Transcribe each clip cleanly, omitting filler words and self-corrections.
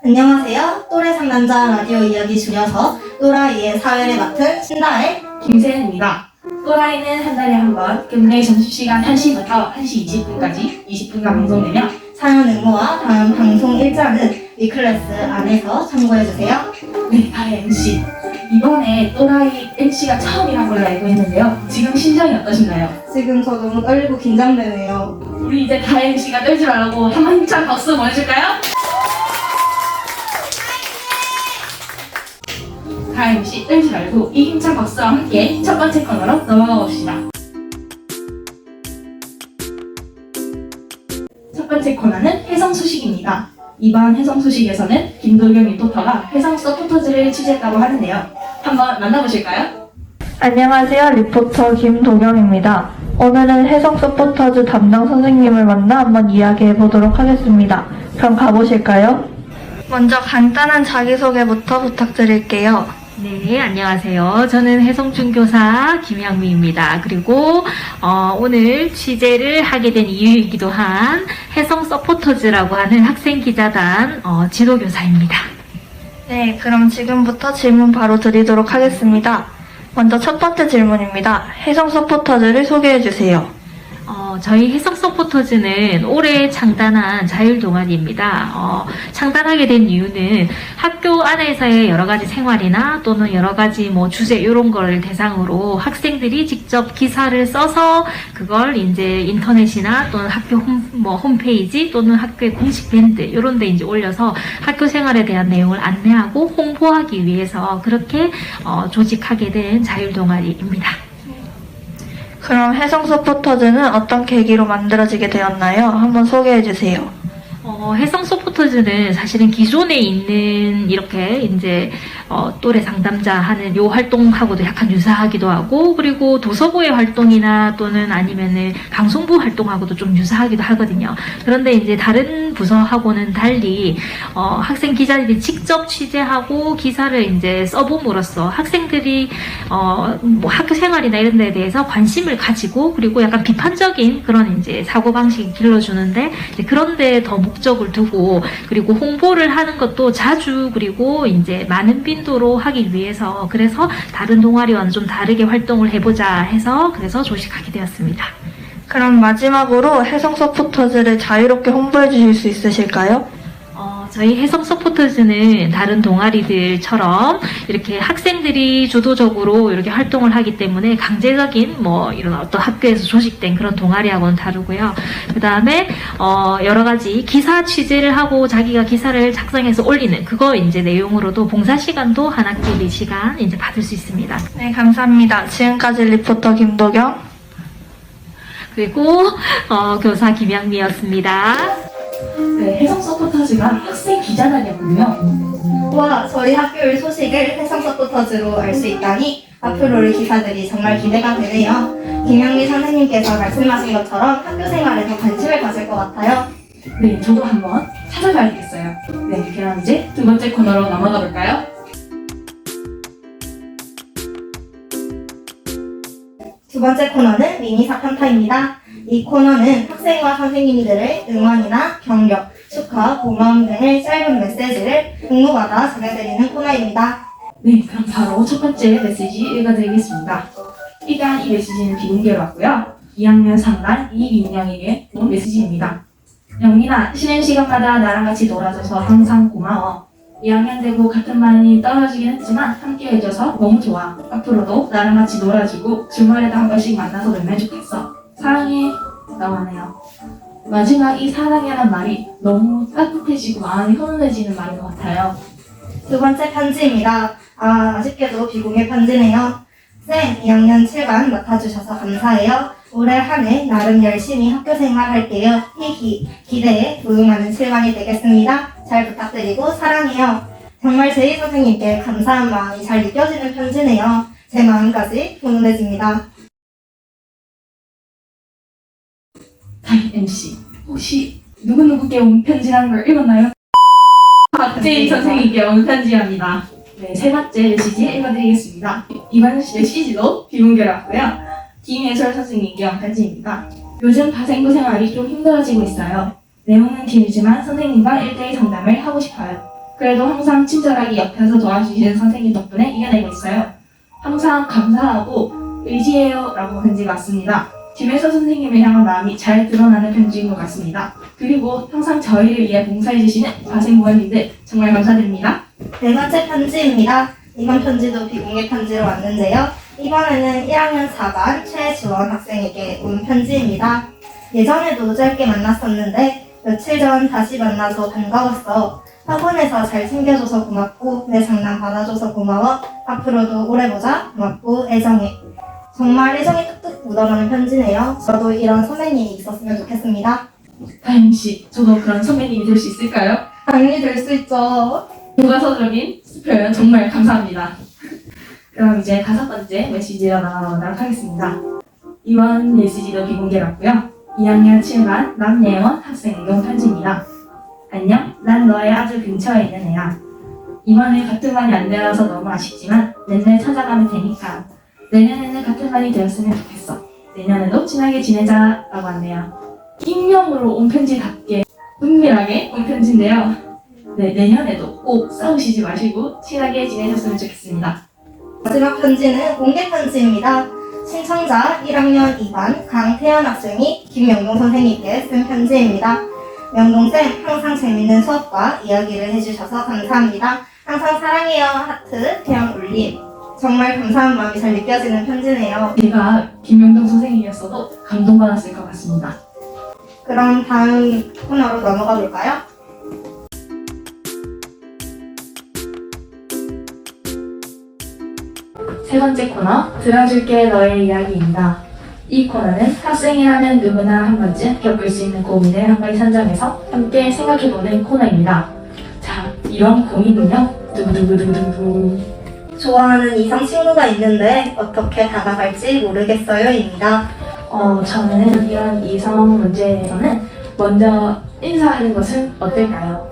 안녕하세요. 또래 상담자 라디오 이야기 줄여서 또라이의 사회를 맡은 신다의 김세은입니다. 또라이는 한 달에 한 번 금요일 점심시간 1시부터 1시 20분까지 20분간 방송되며 사연 응모와 다음 방송 일자는 위클래스 안에서 참고해주세요. 네, 다혜 MC. 이번에 또라이 MC가 처음이란 걸로 알고 있는데요. 지금 심정이 어떠신가요? 지금 저 너무 떨리고 긴장되네요. 우리 이제 다혜 MC가 떨지 말라고 한번 힘찬 박수 보내줄까요? 다혜 MC 떨지 말고 이 힘찬 박수와 함께 첫 번째 코너로 넘어가 봅시다. 첫 번째 코너는 해성 소식입니다. 이번 해성 소식에서는 김도경 리포터가 해성 서포터즈를 취재했다고 하는데요. 한번 만나보실까요? 안녕하세요. 리포터 김도경입니다. 오늘은 해성 서포터즈 담당 선생님을 만나 한번 이야기해 보도록 하겠습니다. 그럼 가보실까요? 먼저 간단한 자기소개부터 부탁드릴게요. 네, 안녕하세요. 저는 해성중교사 김양미입니다. 그리고 오늘 취재를 하게 된 이유이기도 한 해성 서포터즈라고 하는 학생기자단 지도교사입니다. 네, 그럼 지금부터 질문 바로 드리도록 하겠습니다. 먼저 첫 번째 질문입니다. 해성 서포터즈를 소개해 주세요. 저희 해성 서포터즈는 올해 창단한 자율동아리입니다. 창단하게 된 이유는 학교 안에서의 여러 가지 생활이나 또는 여러 가지 주제 이런 걸 대상으로 학생들이 직접 기사를 써서 그걸 이제 인터넷이나 또는 학교 홈페이지 또는 학교의 공식 밴드 이런 데 이제 올려서 학교 생활에 대한 내용을 안내하고 홍보하기 위해서 그렇게 조직하게 된 자율동아리입니다. 그럼 해성 서포터즈는 어떤 계기로 만들어지게 되었나요? 한번 소개해 주세요. 해성 서포터즈는 사실은 기존에 있는 이렇게 이제 또래 상담자 하는 요 활동하고도 약간 유사하기도 하고, 그리고 도서부의 활동이나 또는 아니면은 방송부 활동하고도 좀 유사하기도 하거든요. 그런데 이제 다른 부서하고는 달리 학생 기자들이 직접 취재하고 기사를 이제 써봄으로써 학생들이 학교 생활이나 이런 데에 대해서 관심을 가지고, 그리고 약간 비판적인 그런 이제 사고방식을 길러주는데, 이제 그런 데에 더 목적을 두고, 그리고 홍보를 하는 것도 자주, 그리고 이제 많은 빈도로 하기 위해서, 그래서 다른 동아리와는 좀 다르게 활동을 해보자 해서 그래서 조직하게 되었습니다. 그럼 마지막으로 해성 서포터즈를 자유롭게 홍보해 주실 수 있으실까요? 저희 해성 서포터즈는 다른 동아리들처럼 이렇게 학생들이 주도적으로 이렇게 활동을 하기 때문에 강제적인 이런 어떤 학교에서 조직된 그런 동아리하고는 다르고요. 그 다음에 여러 가지 기사 취재를 하고 자기가 기사를 작성해서 올리는 그거 이제 내용으로도 봉사 시간도 한 학기 4시간 이제 받을 수 있습니다. 네, 감사합니다. 지금까지 리포터 김도경 그리고 교사 김양미였습니다. 네, 해성 서포터즈가 학생 기자단이었군요. 와, 저희 학교의 소식을 해성 서포터즈로 알 수 있다니 앞으로의 기사들이 정말 기대가 되네요. 김영미 선생님께서 말씀하신 것처럼 학교 생활에 더 관심을 가질 것 같아요. 네, 저도 한번 찾아봐야 되겠어요. 네, 그럼 이제 두 번째 코너로 넘어가 볼까요? 두 번째 코너는 미니사 편타입니다. 이 코너는 학생과 선생님들의 응원이나 격려, 축하, 고마움 등의 짧은 메시지를 응모받아 전해드리는 코너입니다. 네, 그럼 바로 첫 번째 메시지 읽어드리겠습니다. 일단 이 메시지는 비공개로 왔고요. 2학년 3반 이민영에게 온 메시지입니다. 영민아, 쉬는 시간마다 나랑 같이 놀아줘서 항상 고마워. 2학년 되고 같은 반이 떨어지긴 했지만 함께 해줘서 너무 좋아. 앞으로도 나랑 같이 놀아주고 주말에도 한 번씩 만나서 놀면 좋겠어. 사랑해. 라고 하네요. 마지막 이 사랑이라는 말이 너무 따뜻해지고 마음이 훈훈해지는 말인 것 같아요. 두 번째 편지입니다. 아쉽게도 비공개 편지네요. 쌤, 2학년 7반 맡아주셔서 감사해요. 올해 한 해 나름 열심히 학교 생활할게요. 히히. 기대에 부응하는 7반이 되겠습니다. 잘 부탁드리고 사랑해요. 정말 제이 선생님께 감사한 마음이 잘 느껴지는 편지네요. 제 마음까지 훈훈해집니다. 다희 MC, 혹시 누구누구께 온 편지라는 걸 읽었나요? 박재희 선생님께 온 편지입니다. 네, 세 번째 메시지 읽어드리겠습니다. 이번 메시지도 비공개로 왔고요. 김예솔 선생님께 온 편지입니다. 요즘 가생부 생활이 좀 힘들어지고 있어요. 내용은 길지만 선생님과 1대1 상담을 하고 싶어요. 그래도 항상 친절하게 옆에서 도와주시는 선생님 덕분에 이겨내고 있어요. 항상 감사하고 의지해요 라고 편지 왔습니다. 집에서 선생님을 향한 마음이 잘 드러나는 편지인 것 같습니다. 그리고 항상 저희를 위해 봉사해주시는 가생부원님들 정말 감사드립니다. 네 번째 편지입니다. 이번 편지도 비공개 편지로 왔는데요. 이번에는 1학년 4반 최주원 학생에게 온 편지입니다. 예전에도 짧게 만났었는데 며칠 전 다시 만나서 반가웠어. 학원에서 잘 챙겨줘서 고맙고 내 장난 받아줘서 고마워. 앞으로도 오래 보자. 고맙고 애정해. 정말 애정이 뚝뚝 묻어나는 편지네요. 저도 이런 선배님이 있었으면 좋겠습니다. 다행씨, 저도 그런 선배님이 될 수 있을까요? 당연히 될 수 있죠. 교과서적인 표현 정말 감사합니다. 그럼 이제 5번째 메시지로 나가보도록 하겠습니다. 이번 메시지도 비공개였고요. 2학년 7반 남예원 학생에게 온 편지입니다. 안녕, 난 너의 아주 근처에 있는 애야. 이번에 같은 반이 안 되어서 너무 아쉽지만 맨날 찾아가면 되니까 내년에는 같은 반이 되었으면 좋겠어. 내년에도 친하게 지내자 라고 하네요. 익명으로 온 편지답게 은밀하게 온 편지인데요. 네, 내년에도 꼭 싸우시지 마시고 친하게 지내셨으면 좋겠습니다. 마지막 편지는 공개 편지입니다. 신청자 1학년 2반 강태현 학생이 김명동 선생님께 쓴 편지입니다. 명동쌤, 항상 재밌는 수업과 이야기를 해주셔서 감사합니다. 항상 사랑해요. 하트, 태양 울림. 정말 감사한 마음이 잘 느껴지는 편지네요. 제가 김명동 선생님이었어도 감동받았을 것 같습니다. 그럼 다음 코너로 넘어가 볼까요? 세 번째 코너, 들어줄게 너의 이야기입니다. 이 코너는 학생이라면 누구나 한 번쯤 겪을 수 있는 고민을 한 가지 선정해서 함께 생각해보는 코너입니다. 자, 이런 고민은요, 두구두구두구두구. 좋아하는 이성 친구가 있는데 어떻게 다가갈지 모르겠어요입니다. 저는 이런 이성 문제에서는 먼저 인사하는 것은 어떨까요?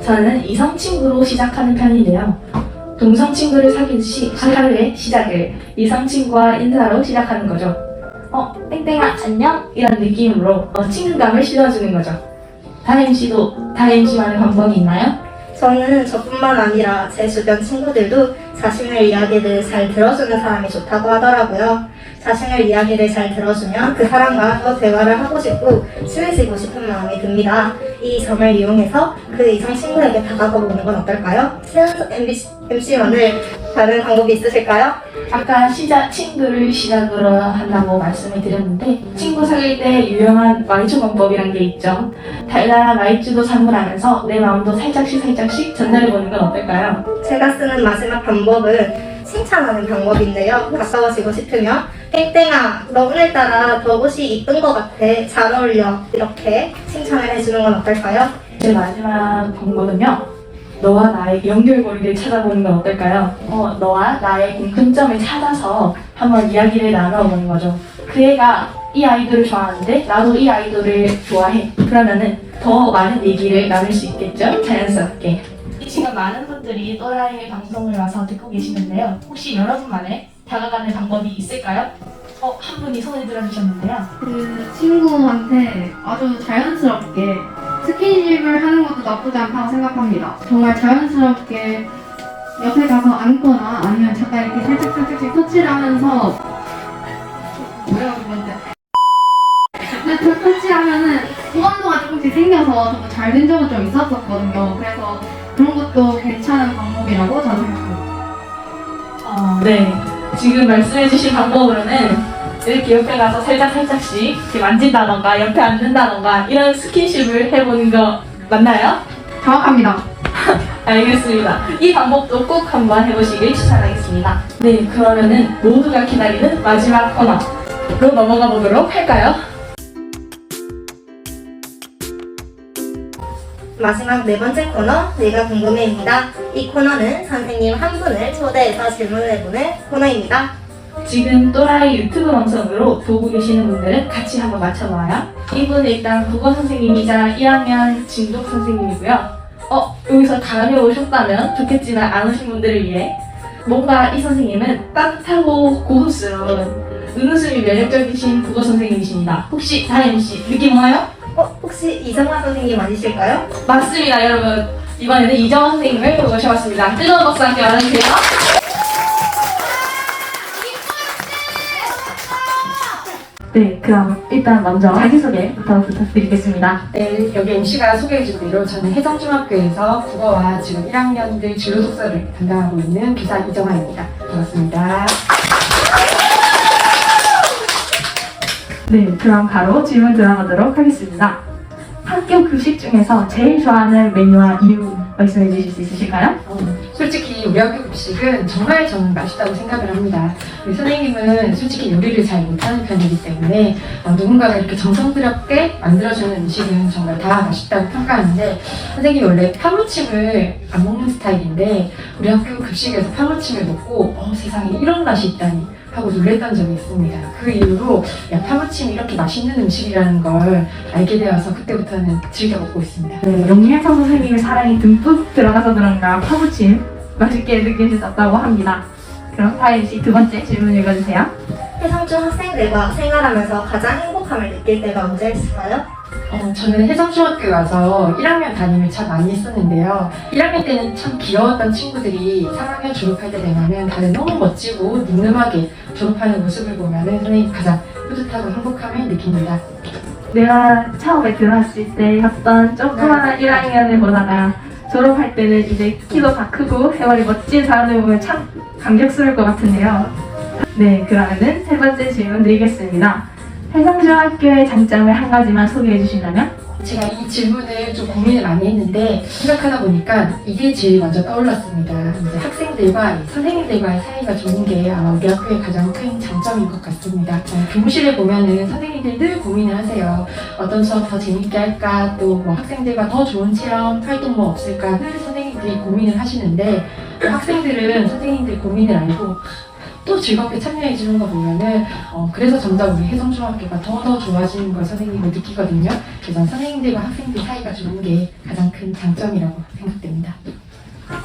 저는 이성 친구로 시작하는 편인데요. 동성 친구를 사귀듯이 하루의 시작을 이성 친구와 인사로 시작하는 거죠. 땡땡아 안녕? 이런 느낌으로 친근감을 실어주는 거죠. 다행씨도 다행씨만의 방법이 있나요? 저는 저뿐만 아니라 제 주변 친구들도 자신의 이야기를 잘 들어주는 사람이 좋다고 하더라고요. 자신의 이야기를 잘 들어주면 그 사람과 더 대화를 하고 싶고 친해지고 싶은 마음이 듭니다. 이 점을 이용해서 그 이성 친구에게 다가가 보는 건 어떨까요? MC원을 다른 방법이 있으실까요? 아까 친구를 시작으로 한다고 말씀을 드렸는데 친구 사귈 때 유용한 마이쮸 방법이란 게 있죠. 달달한 마이쮸도 선물하면서 내 마음도 살짝씩 전달해보는 건 어떨까요? 제가 쓰는 마지막 방법은 칭찬하는 방법인데요. 가까워지고 싶으면 땡땡아 너 오늘따라 더 옷이 이쁜 것 같아. 잘 어울려. 이렇게 칭찬을 해주는 건 어떨까요? 제 마지막 방법은요. 너와 나의 연결고리를 찾아보는 건 어떨까요? 너와 나의 공통점을 찾아서 한번 이야기를 나눠보는 거죠. 그 애가 이 아이돌을 좋아하는데 나도 이 아이돌을 좋아해. 그러면은 더 많은 얘기를 나눌 수 있겠죠? 자연스럽게. 지금 많은 분들이 또라이의 방송을 와서 듣고 계시는데요. 혹시 여러분만의 다가가는 방법이 있을까요? 한 분이 손을 들어주셨는데요. 그 친구한테 아주 자연스럽게 스킨십을 하는 것도 나쁘지 않다고 생각합니다. 정말 자연스럽게 옆에 가서 앉거나 아니면 잠깐 이렇게 살짝 터치를 하면서 뭐야 그건데 근데 터치하면은 호감도가 조금씩 생겨서 정말 잘 된 적은 좀 있었거든요. 그래서 그런 것도 괜찮은 방법이라고 저는 생각합니다. 네. 지금 말씀해주신 방법으로는 이렇게 옆에 가서 살짝씩 이렇게 만진다던가 옆에 앉는다던가 이런 스킨십을 해보는 거 맞나요? 정확합니다. 알겠습니다. 이 방법도 꼭 한번 해보시길 추천하겠습니다. 네, 그러면은 모두가 기다리는 마지막 코너로 넘어가 보도록 할까요? 마지막 네 번째 코너, 내가 궁금해입니다. 이 코너는 선생님 한 분을 초대해서 질문해보는 코너입니다. 지금 또라이 유튜브 방송으로 보고 계시는 분들은 같이 한번 맞춰봐요. 이분은 일단 국어 선생님이자 1학년 진독 선생님이고요. 여기서 다음에 오셨다면 좋겠지만 안 오신 분들을 위해 뭔가 이 선생님은 따뜻하고 고급스러운 눈웃음이 매력적이신 국어 선생님이십니다. 혹시 다혜씨 느낌 오나요? 혹시 이정화 선생님 아니실까요? 맞습니다, 여러분. 이번에는 이정화 선생님을 모셔봤습니다. 뜨거운 박수 함께 맞아주세요. 네, 그럼 일단 먼저 자기소개부터 부탁드리겠습니다. 네, 여기 MC가 소개해준 대로 저는 혜성중학교에서 국어와 지금 1학년들 진로 독서를 담당하고 있는 교사 이정아입니다. 반갑습니다. 네, 그럼 바로 질문 들어가도록 하겠습니다. 학교 급식 중에서 제일 좋아하는 메뉴와 이유 말씀해 주실 수 있으실까요? 솔직히 우리 학교 급식은 정말 저는 맛있다고 생각을 합니다. 우리 선생님은 솔직히 요리를 잘 못하는 편이기 때문에 누군가가 이렇게 정성스럽게 만들어주는 음식은 정말 다 맛있다고 평가하는데 선생님이 원래 파무침을 안 먹는 스타일인데 우리 학교 급식에서 파무침을 먹고 세상에 이런 맛이 있다니 하고 놀랬던 적이 있습니다. 그 이후로 파무침이 이렇게 맛있는 음식이라는 걸 알게 되어서 그때부터는 즐겨 먹고 있습니다. 네, 용예성 선생님의 사랑이 듬뿍 들어가서 그런가 파무침 맛있게 느껴지셨다고 합니다. 그럼 다혜씨 두 번째 질문 읽어주세요. 해성중 학생들과 생활하면서 가장 행복함을 느낄 때가 언제였을까요? 저는 혜성중학교에 와서 1학년 담임을 참 많이 했었는데요. 1학년 때는 참 귀여웠던 친구들이 3학년 졸업할 때 되면은 다들 너무 멋지고 늠름하게 졸업하는 모습을 보면은 선생님이 가장 뿌듯하고 행복함을 느낍니다. 내가 처음에 들어왔을 때 어떤 조그마한 1학년을 보다가 졸업할 때는 이제 키도 다 크고 세월이 멋진 사람들 보면 참 감격스러울 것 같은데요. 네, 그러면은 세 번째 질문 드리겠습니다. 혜성중학교의 장점을 한 가지만 소개해 주신다면? 제가 이 질문을 좀 고민을 많이 했는데 생각하다 보니까 이게 제일 먼저 떠올랐습니다. 이제 학생들과 선생님들과의 사이가 좋은 게 아마 우리 학교의 가장 큰 장점인 것 같습니다. 교무실에 보면은 선생님들이 늘 고민을 하세요. 어떤 수업 더 재밌게 할까, 또 뭐 학생들과 더 좋은 체험 활동 뭐 없을까 늘 선생님들이 고민을 하시는데 학생들은 선생님들 고민을 알고 또 즐겁게 참여해 주는 거 보면은 그래서 점점 우리 혜성중학교가 더 좋아지는 걸 선생님이 느끼거든요. 그래서 선생님들과 학생들 사이가 좋은 게 가장 큰 장점이라고 생각됩니다.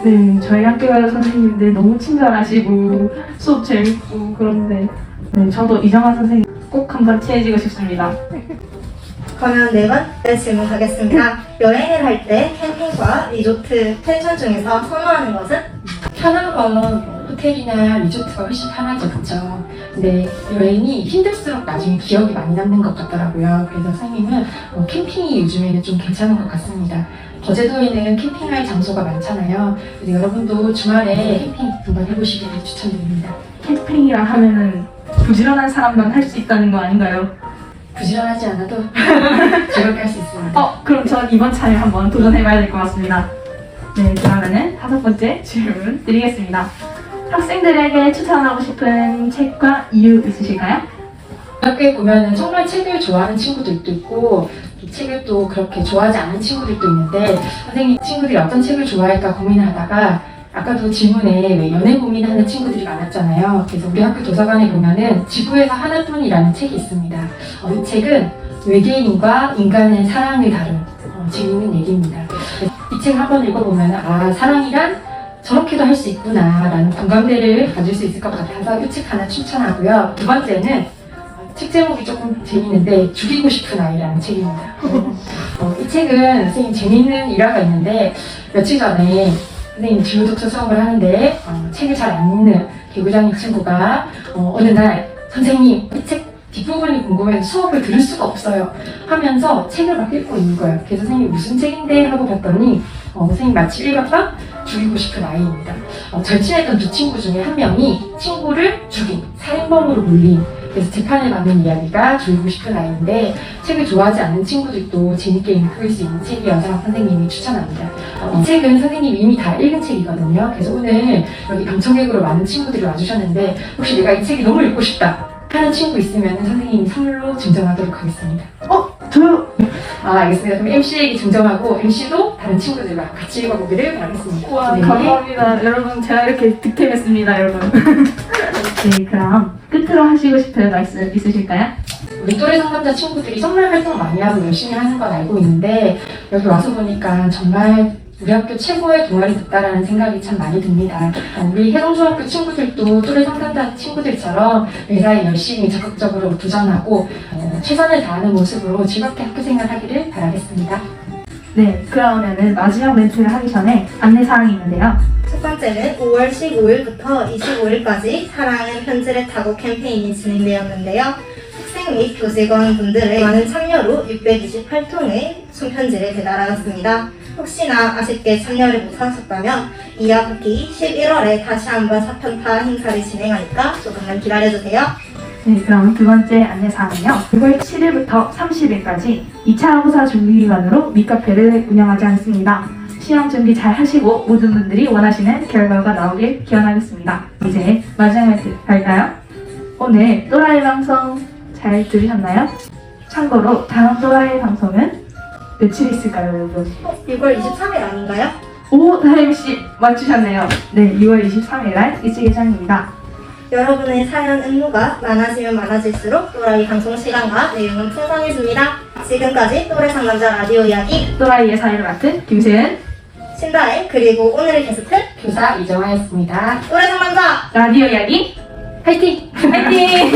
네, 저희 학교 선생님들 너무 친절하시고 수업 재밌고 그런데 네, 저도 이정아 선생님 꼭 한번 친해지고 싶습니다. 그러면 네 번째 질문 가겠습니다. 여행을 할 때 캠핑과 리조트, 펜션 중에서 선호하는 것은? 편한 건 호텔이나 리조트가 훨씬 편하죠, 그쵸? 근데 여행이 힘들수록 나중에 기억이 많이 남는 것 같더라고요. 그래서 선생님은 캠핑이 요즘에는 좀 괜찮은 것 같습니다. 거제도에는 캠핑할 장소가 많잖아요. 그래서 여러분도 주말에 캠핑 한번 해보시기를 추천드립니다. 캠핑이라 하면은 부지런한 사람만 할 수 있다는 거 아닌가요? 부지런하지 않아도 즐겁게 할 수 있습니다. 그럼 전 이번 차에 한번 도전해봐야 될 것 같습니다. 네, 그러면은 다섯 번째 질문 드리겠습니다. 학생들에게 추천하고 싶은 책과 이유 있으실까요? 학교에 보면은 정말 책을 좋아하는 친구들도 있고 이 책을 또 그렇게 좋아하지 않는 친구들도 있는데 선생님 친구들이 어떤 책을 좋아할까 고민을 하다가 아까도 질문에 왜 연애 고민하는 친구들이 많았잖아요. 그래서 우리 학교 도서관에 보면은 지구에서 하나뿐이라는 책이 있습니다. 이 책은 외계인과 인간의 사랑을 다룬 재미있는 얘기입니다. 이 책 한번 읽어보면 사랑이란 저렇게도 할 수 있구나 라는 공감대를 가질 수 있을 것 같아서 이 책 하나 추천하고요. 두 번째는 책 제목이 조금 재미있는데 죽이고 싶은 아이라는 책입니다. 이 책은 선생님 재미있는 일화가 있는데 며칠 전에 선생님 진로 독서 수업을 하는데 책을 잘 안 읽는 개구장이 친구가 어느 날 선생님 이 책 뒷부분이 궁금해서 수업을 들을 수가 없어요 하면서 책을 막 읽고 있는 거예요. 그래서 선생님 무슨 책인데 하고 봤더니 선생님 마치 읽었던 죽이고 싶은 아이입니다. 절친했던 두 친구 중에 한 명이 친구를 죽인 살인범으로 몰린 그래서 재판을 받는 이야기가 죽이고 싶은 아이인데 책을 좋아하지 않는 친구들도 재밌게 읽을 수 있는 책이어서 선생님이 추천합니다. 이 책은 선생님이 이미 다 읽은 책이거든요. 그래서 오늘 여기 방청객으로 많은 친구들이 와주셨는데 혹시 내가 이 책이 너무 읽고 싶다 하는 친구 있으면 선생님이 선물로 증정하도록 하겠습니다. 저요? 알겠습니다. 그럼 MC에게 증정하고 MC도 다른 친구들과 같이 읽어보기를 바라겠습니다. 와, 네. 감사합니다. 여러분, 제가 이렇게 득템했습니다, 여러분. 네, 그럼 끝으로 하시고 싶은 말씀 있으실까요? 우리 또래 상담자 친구들이 정말 활동 많이 하고 열심히 하는 건 알고 있는데 여기 와서 보니까 정말 우리 학교 최고의 동아리 됐다라는 생각이 참 많이 듭니다. 우리 혜성중학교 친구들도 또래 상담자 친구들처럼 매사에 열심히 적극적으로 도전하고 최선을 다하는 모습으로 즐겁게 학교생활 하기를 바라겠습니다. 네, 그러면은 마지막 멘트를 하기 전에 안내사항이 있는데요. 첫 번째는 5월 15일부터 25일까지 사랑은 편지를 타고 캠페인이 진행되었는데요. 학생 및 교직원 분들의 많은 참여로 628통의 손편지를 배달하였습니다. 혹시나 아쉽게 참여를 못하셨다면 이 학기 11월에 다시 한번 사편파 행사를 진행하니까 조금만 기다려주세요. 네, 그럼 두 번째 안내사항은요. 6월 7일부터 30일까지 2차 학우사 준비기간으로 미카페를 운영하지 않습니다. 시험 준비 잘 하시고 모든 분들이 원하시는 결과가 나오길 기원하겠습니다. 이제 마지막 멘트 갈까요? 오늘 또라이 방송 잘 들으셨나요? 참고로 다음 또라이 방송은 며칠 있을까요, 여러분? 6월 23일 아닌가요? 오, 다혜씨 맞추셨네요. 네, 6월 23일 날 일찍 예정입니다. 여러분의 사연 응모가 많아지면 많아질수록 또라이 방송 시간과 내용은 풍성해집니다. 지금까지 또래 상담자 라디오 이야기 또라이의 사회를 맡은 김세은 신다혜 그리고 오늘의 게스트 교사 이정아였습니다. 또래 상담자 라디오 이야기 화이팅! 화이팅!